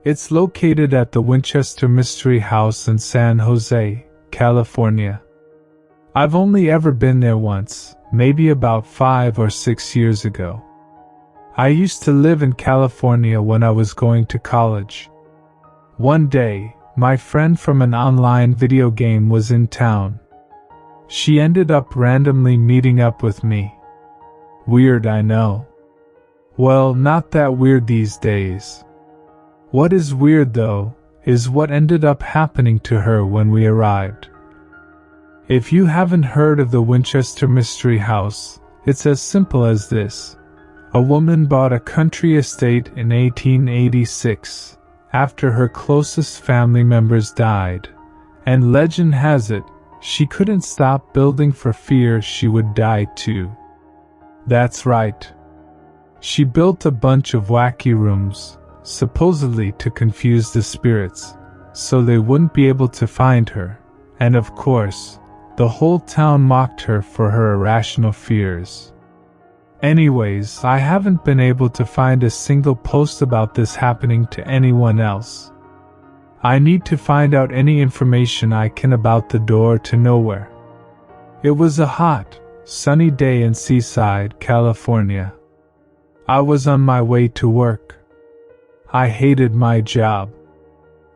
It's located at the Winchester Mystery House in San Jose, California. I've only ever been there once, maybe about 5 or 6 years ago. I used to live in California when I was going to college. One day, my friend from an online video game was in town. She ended up randomly meeting up with me. Weird, I know. Well, not that weird these days. What is weird, though, is what ended up happening to her when we arrived. If you haven't heard of the Winchester Mystery House, it's as simple as this. A woman bought a country estate in 1886, after her closest family members died, and legend has it, she couldn't stop building for fear she would die too. That's right. She built a bunch of wacky rooms, supposedly to confuse the spirits, so they wouldn't be able to find her, and of course, the whole town mocked her for her irrational fears. Anyways, I haven't been able to find a single post about this happening to anyone else. I need to find out any information I can about the door to nowhere. It was a hot, sunny day in Seaside, California. I was on my way to work. I hated my job.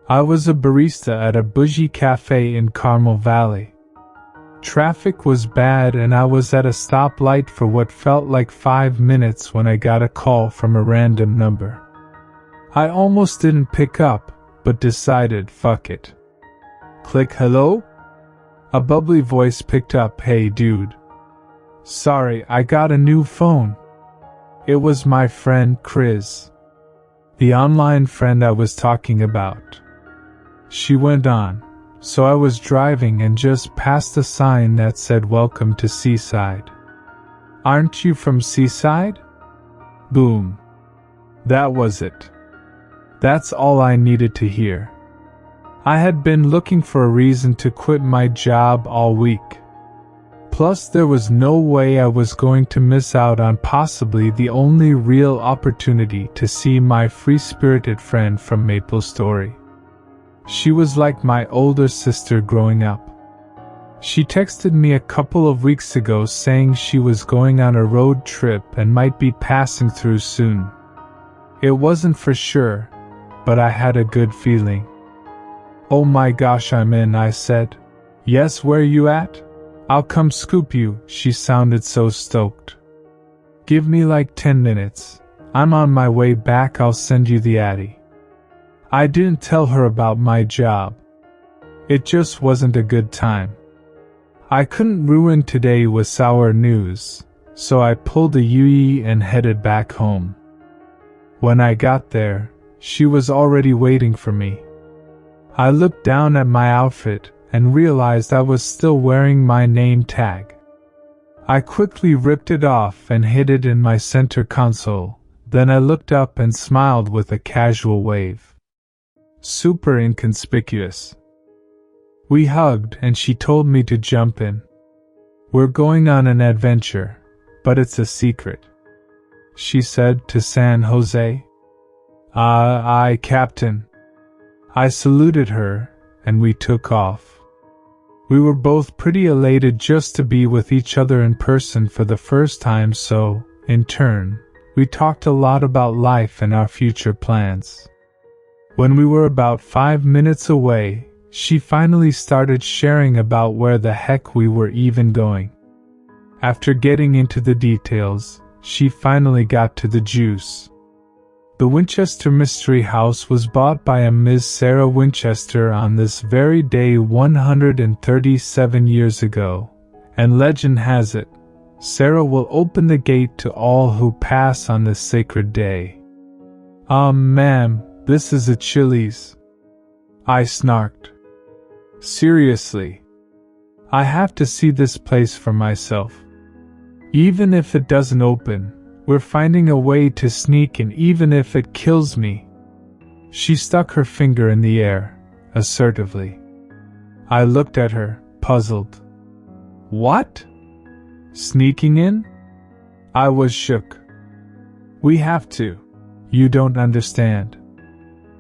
I was a barista at a bougie cafe in Carmel Valley. Traffic was bad and I was at a stoplight for what felt like 5 minutes when I got a call from a random number. I almost didn't pick up, but decided fuck it. Click hello? A bubbly voice picked up, "Hey dude. Sorry, I got a new phone." It was my friend Chris, the online friend I was talking about. She went on. So I was driving and just passed a sign that said "Welcome to Seaside." "Aren't you from Seaside?" Boom. That was it. That's all I needed to hear. I had been looking for a reason to quit my job all week. Plus, there was no way I was going to miss out on possibly the only real opportunity to see my free-spirited friend from Maple Story. She was like my older sister growing up. She texted me a couple of weeks ago saying she was going on a road trip and might be passing through soon. It wasn't for sure, but I had a good feeling. "Oh my gosh, I'm in," I said. "Yes, where you at? I'll come scoop you." She sounded so stoked. "Give me like 10 minutes. I'm on my way back, I'll send you the addy." I didn't tell her about my job. It just wasn't a good time. I couldn't ruin today with sour news, so I pulled a UE and headed back home. When I got there, she was already waiting for me. I looked down at my outfit and realized I was still wearing my name tag. I quickly ripped it off and hid it in my center console, then I looked up and smiled with a casual wave. Super inconspicuous. We hugged and she told me to jump in. "We're going on an adventure, but it's a secret," she said. "To San Jose?" Aye, Captain." I saluted her, and we took off. We were both pretty elated just to be with each other in person for the first time, so, in turn, we talked a lot about life and our future plans. When we were about 5 minutes away, she finally started sharing about where the heck we were even going. After getting into the details, she finally got to the juice. The Winchester Mystery House was bought by a Ms. Sarah Winchester on this very day 137 years ago, and legend has it, Sarah will open the gate to all who pass on this sacred day. Ma'am, this is a Chili's," I snarked. "Seriously. I have to see this place for myself. Even if it doesn't open, we're finding a way to sneak in even if it kills me." She stuck her finger in the air, assertively. I looked at her, puzzled. "What? Sneaking in?" I was shook. "We have to. You don't understand.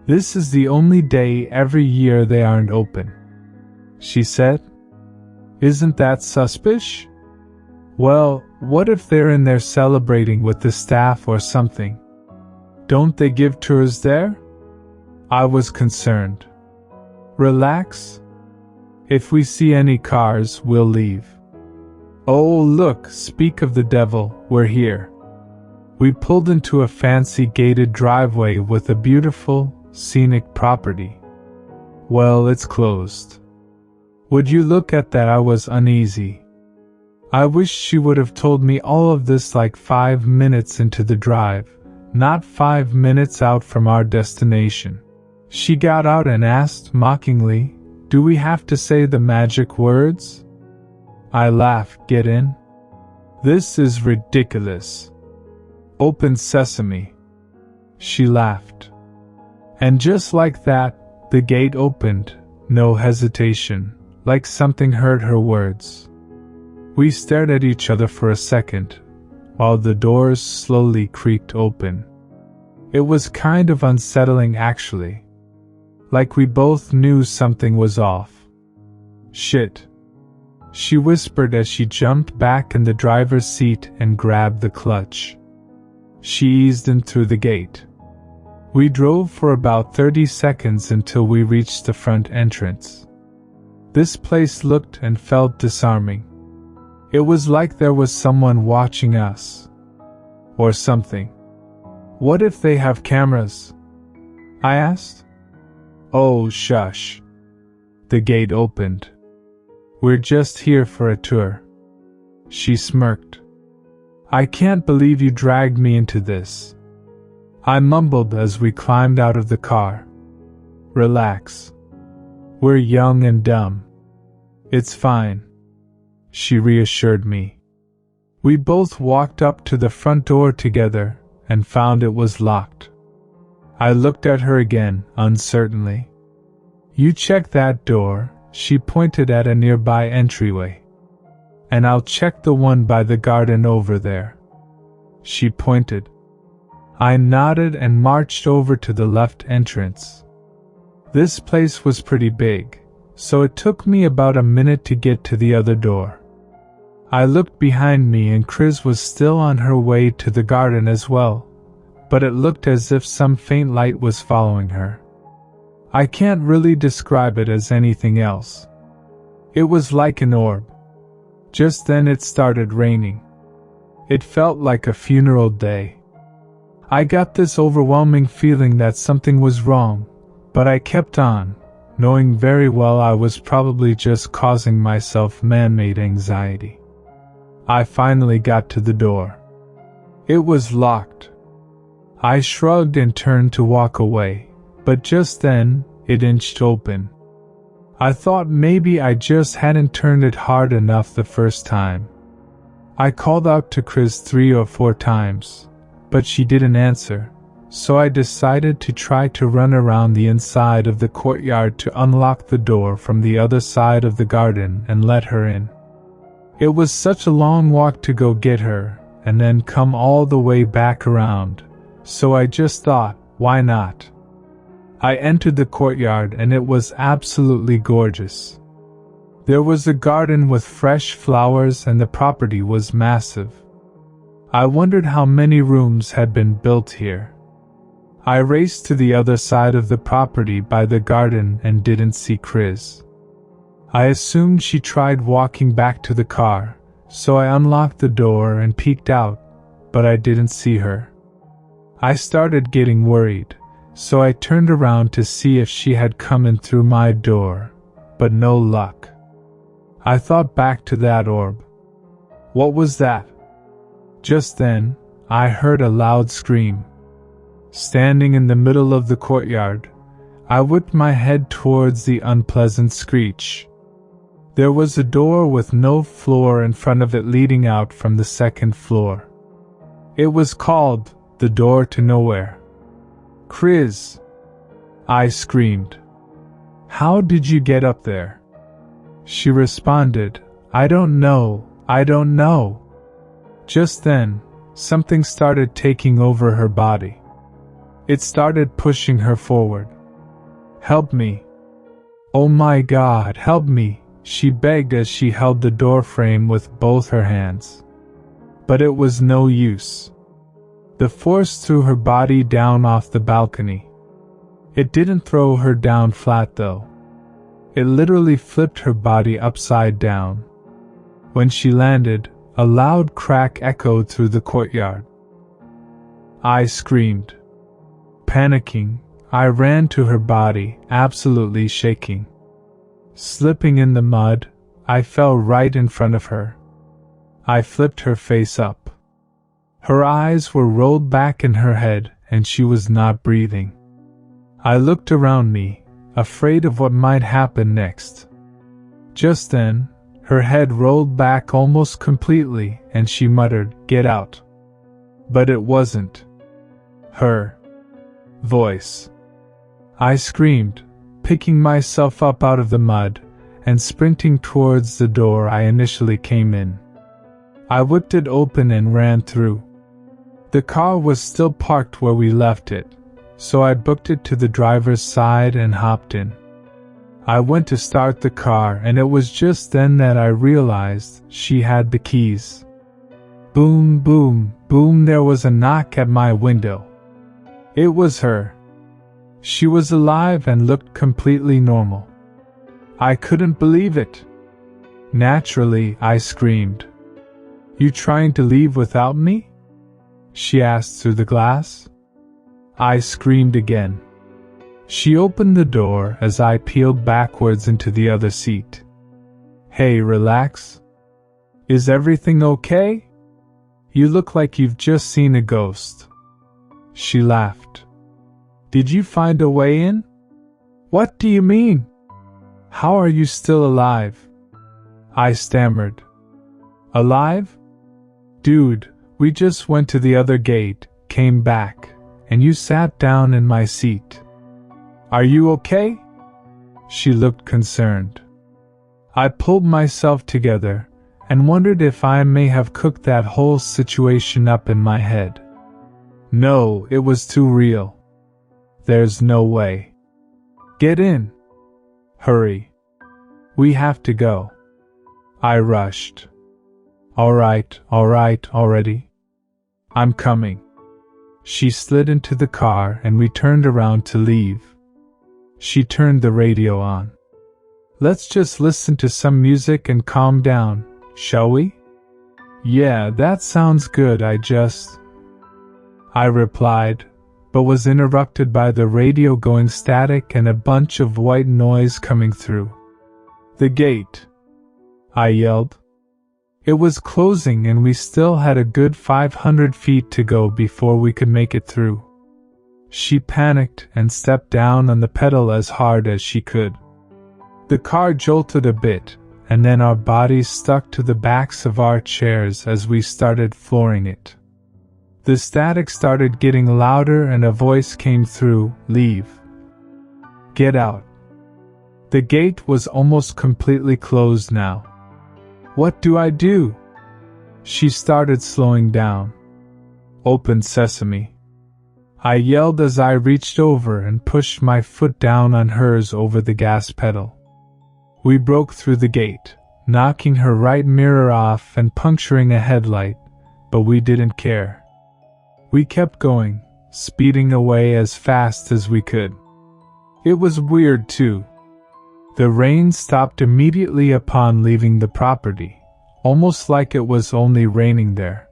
This is the only day every year they aren't open, she said. Isn't that suspicious? Well, what if they're in there celebrating with the staff or something? Don't they give tours there? I was concerned. Relax. If we see any cars, we'll leave. Oh, look, speak of the devil, we're here. We pulled into a fancy gated driveway with a beautiful, scenic property. Well, it's closed. Would you look at that? I was uneasy. I wish she would have told me all of this like 5 minutes into the drive, not 5 minutes out from our destination. She got out and asked mockingly, "Do we have to say the magic words?" I laughed. Get in? This is ridiculous. Open sesame. She laughed. And just like that, the gate opened, no hesitation, like something heard her words. We stared at each other for a second, while the doors slowly creaked open. It was kind of unsettling actually. Like we both knew something was off. Shit. She whispered as she jumped back in the driver's seat and grabbed the clutch. She eased in through the gate. We drove for about 30 seconds until we reached the front entrance. This place looked and felt disarming. It was like there was someone watching us. Or something. What if they have cameras? I asked. Oh, shush. The gate opened. We're just here for a tour. She smirked. I can't believe you dragged me into this. I mumbled as we climbed out of the car. Relax. We're young and dumb. It's fine. She reassured me. We both walked up to the front door together and found it was locked. I looked at her again, uncertainly. You check that door, she pointed at a nearby entryway. And I'll check the one by the garden over there. She pointed. I nodded and marched over to the left entrance. This place was pretty big, so it took me about a minute to get to the other door. I looked behind me and Chris was still on her way to the garden as well, but it looked as if some faint light was following her. I can't really describe it as anything else. It was like an orb. Just then it started raining. It felt like a funeral day. I got this overwhelming feeling that something was wrong, but I kept on, knowing very well I was probably just causing myself man-made anxiety. I finally got to the door. It was locked. I shrugged and turned to walk away, but just then, it inched open. I thought maybe I just hadn't turned it hard enough the first time. I called out to Chris 3 or 4 times, but she didn't answer, so I decided to try to run around the inside of the courtyard to unlock the door from the other side of the garden and let her in. It was such a long walk to go get her, and then come all the way back around, so I just thought, why not? I entered the courtyard and it was absolutely gorgeous. There was a garden with fresh flowers and the property was massive. I wondered how many rooms had been built here. I raced to the other side of the property by the garden and didn't see Chris. I assumed she tried walking back to the car, so I unlocked the door and peeked out, but I didn't see her. I started getting worried, so I turned around to see if she had come in through my door, but no luck. I thought back to that orb. What was that? Just then, I heard a loud scream. Standing in the middle of the courtyard, I whipped my head towards the unpleasant screech. There was a door with no floor in front of it leading out from the second floor. It was called the door to nowhere. Chris! I screamed. How did you get up there? She responded, I don't know. Just then, something started taking over her body. It started pushing her forward. Help me. Oh my God, help me, she begged as she held the door frame with both her hands. But it was no use. The force threw her body down off the balcony. It didn't throw her down flat though. It literally flipped her body upside down. When she landed, a loud crack echoed through the courtyard. I screamed. Panicking, I ran to her body, absolutely shaking. Slipping in the mud, I fell right in front of her. I flipped her face up. Her eyes were rolled back in her head, and she was not breathing. I looked around me, afraid of what might happen next. Just then, her head rolled back almost completely, and she muttered, "Get out." But it wasn't her voice. I screamed, picking myself up out of the mud, and sprinting towards the door I initially came in. I whipped it open and ran through. The car was still parked where we left it, so I booked it to the driver's side and hopped in. I went to start the car, and it was just then that I realized she had the keys. Boom, boom, boom, there was a knock at my window. It was her. She was alive and looked completely normal. I couldn't believe it. Naturally, I screamed. "You trying to leave without me?" she asked through the glass. I screamed again. She opened the door as I peeled backwards into the other seat. "Hey, relax. Is everything okay? You look like you've just seen a ghost." She laughed. "Did you find a way in?" "What do you mean? How are you still alive?" I stammered. "Alive? Dude, we just went to the other gate, came back, and you sat down in my seat. Are you okay?" She looked concerned. I pulled myself together and wondered if I may have cooked that whole situation up in my head. No, it was too real. There's no way. "Get in. Hurry. We have to go." I rushed. All right, already. I'm coming." She slid into the car and we turned around to leave. She turned the radio on. "Let's just listen to some music and calm down, shall we?" "Yeah, that sounds good, I replied, but was interrupted by the radio going static and a bunch of white noise coming through. "The gate!" I yelled. It was closing and we still had a good 500 feet to go before we could make it through. She panicked and stepped down on the pedal as hard as she could. The car jolted a bit, and then our bodies stuck to the backs of our chairs as we started flooring it. The static started getting louder and a voice came through, "Leave. Get out." The gate was almost completely closed now. "What do I do?" She started slowing down. "Open sesame." I yelled as I reached over and pushed my foot down on hers over the gas pedal. We broke through the gate, knocking her right mirror off and puncturing a headlight, but we didn't care. We kept going, speeding away as fast as we could. It was weird too. The rain stopped immediately upon leaving the property, almost like it was only raining there.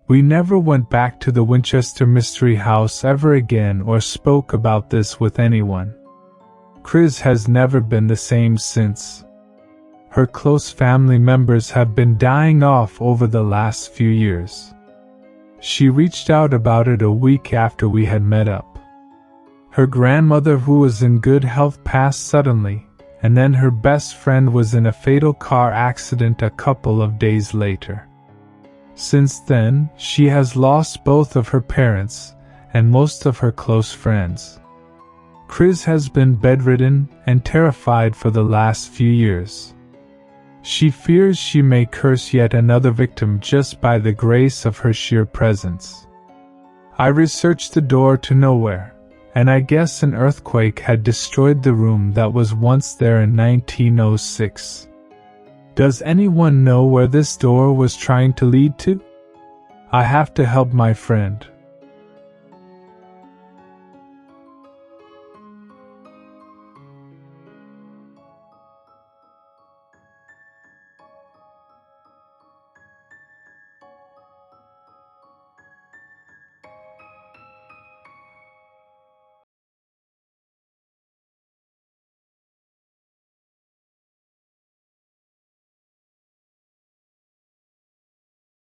We never went back to the Winchester Mystery House ever again or spoke about this with anyone. Chris has never been the same since. Her close family members have been dying off over the last few years. She reached out about it a week after we had met up. Her grandmother, who was in good health, passed suddenly, and then her best friend was in a fatal car accident a couple of days later. Since then, she has lost both of her parents and most of her close friends. Chris has been bedridden and terrified for the last few years. She fears she may curse yet another victim just by the grace of her sheer presence. I researched the door to nowhere, and I guess an earthquake had destroyed the room that was once there in 1906. Does anyone know where this door was trying to lead to? I have to help my friend.